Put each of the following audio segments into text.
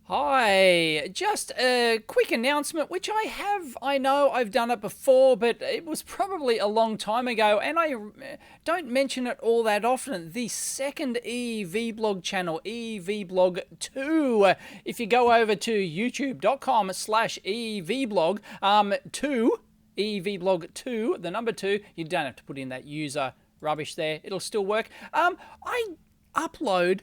Hi, just a quick announcement, which I know I've done it before, but it was probably a long time ago, and I don't mention it all that often. The second EEVblog channel, EEVblog2. If you go over to youtube.com/EEVblog, 2, EEVblog2, the number 2, you don't have to put in that user rubbish there, it'll still work. I upload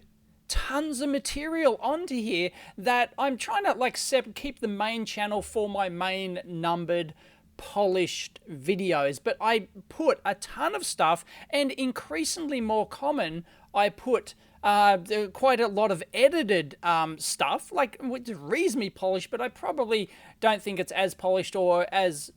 tons of material onto here that I'm trying to keep the main channel for my main numbered polished videos, but I put a ton of stuff, and increasingly more common, I put quite a lot of edited stuff, which is reasonably polished, but I probably don't think it's as polished or as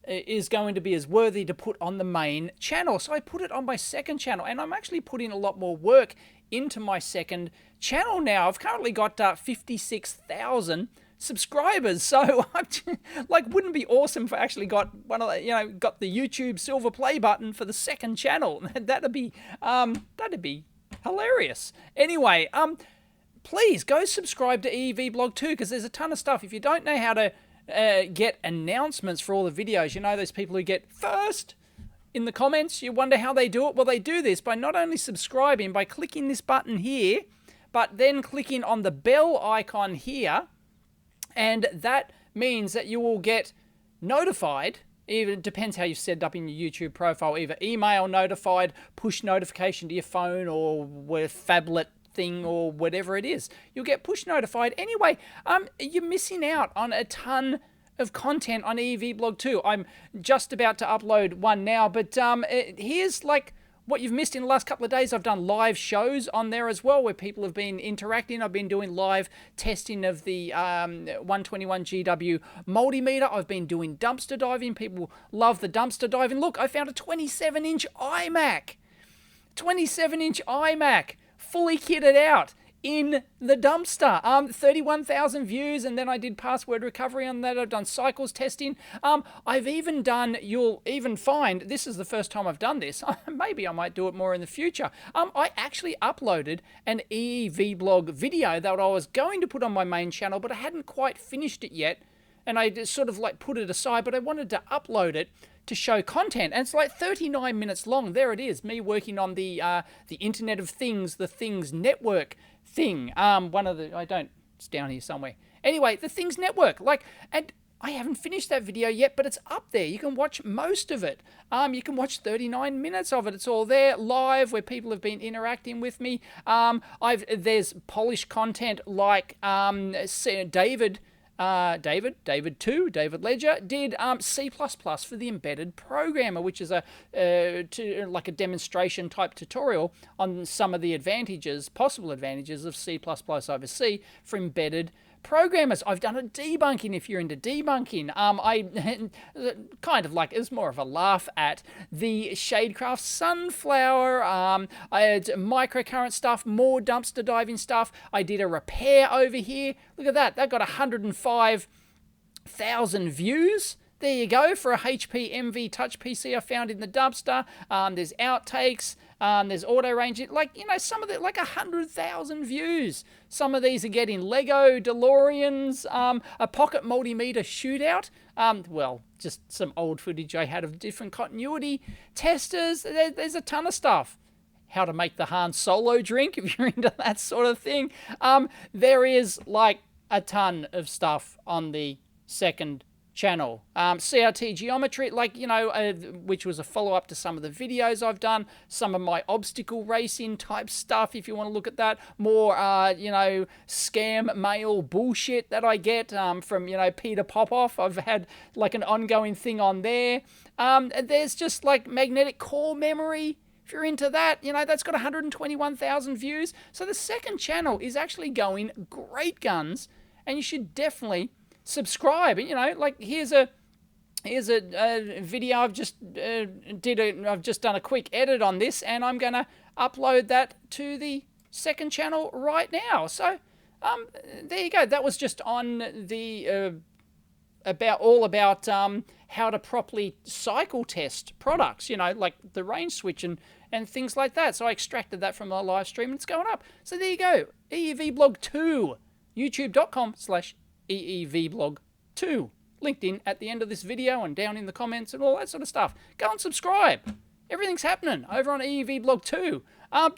is going to be as worthy to put on the main channel. So I put it on my second channel, and I'm actually putting a lot more work into my second channel now. I've currently got 56,000 subscribers, so I'm wouldn't it be awesome if I actually got one of the, got the YouTube silver play button for the second channel? That'd be hilarious. Anyway, please go subscribe to EEVblog2, because there's a ton of stuff. If you don't know how to get announcements for all the videos, those people who get first in the comments, you wonder how they do it. Well, they do this by not only subscribing, by clicking this button here, but then clicking on the bell icon here, and that means that you will get notified. Even it depends how you've set it up in your YouTube profile, either email notified, push notification to your phone, or with phablet thing, or whatever it is. You'll get push notified. Anyway, you're missing out on a ton of content on EEVblog2. I'm just about to upload one now, but here's what you've missed in the last couple of days. I've done live shows on there as well, where people have been interacting. I've been doing live testing of the 121GW multimeter. I've been doing dumpster diving. People love the dumpster diving. Look, I found a 27-inch iMac. 27-inch iMac, fully kitted out in the dumpster. 31,000 views, and then I did password recovery on that. I've done cycles testing. I've even done, you'll even find, this is the first time I've done this, maybe I might do it more in the future. I actually uploaded an EEVblog video that I was going to put on my main channel, but I hadn't quite finished it yet, and I just sort of put it aside, but I wanted to upload it to show content, and it's 39 minutes long. There it is, me working on the Internet of Things, the Things Network thing. It's down here somewhere. Anyway, the Things Network, and I haven't finished that video yet, but it's up there. You can watch most of it. You can watch 39 minutes of it. It's all there live, where people have been interacting with me. There's polished content like David Ledger did C++ for the embedded programmer, which is a demonstration type tutorial on some of the possible advantages of C++ over C for embedded programmers. I've done a debunking if you're into debunking. I kind of it was more of a laugh at the Shadecraft Sunflower. I had microcurrent stuff, more dumpster diving stuff. I did a repair over here. Look at that. That got 105,000 views. There you go, for a HP MV Touch PC I found in the dumpster. There's outtakes. There's auto ranging, some of it, 100,000 views. Some of these are getting Lego DeLoreans, a pocket multimeter shootout. Just some old footage I had of different continuity testers. There's a ton of stuff. How to make the Han Solo drink, if you're into that sort of thing. There is a ton of stuff on the second channel. CRT geometry, which was a follow-up to some of the videos I've done, some of my obstacle racing type stuff, if you want to look at that, more, scam mail bullshit that I get from, Peter Popoff. I've had an ongoing thing on there. There's just magnetic core memory. If you're into that, that's got 121,000 views. So the second channel is actually going great guns, and you should definitely subscribe. Here's a video I've just I've just done a quick edit on this, and I'm gonna upload that to the second channel right now. So there you go. That was just on the about how to properly cycle test products, like the range switch and things like that. So I extracted that from my live stream, and it's going up. So there you go, EEVblog2. youtube.com/EEVblog2. Linked in at the end of this video and down in the comments and all that sort of stuff. Go and subscribe. Everything's happening over on EEVblog2. I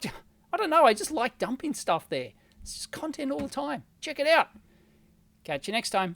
don't know, I just like dumping stuff there. It's just content all the time. Check it out. Catch you next time.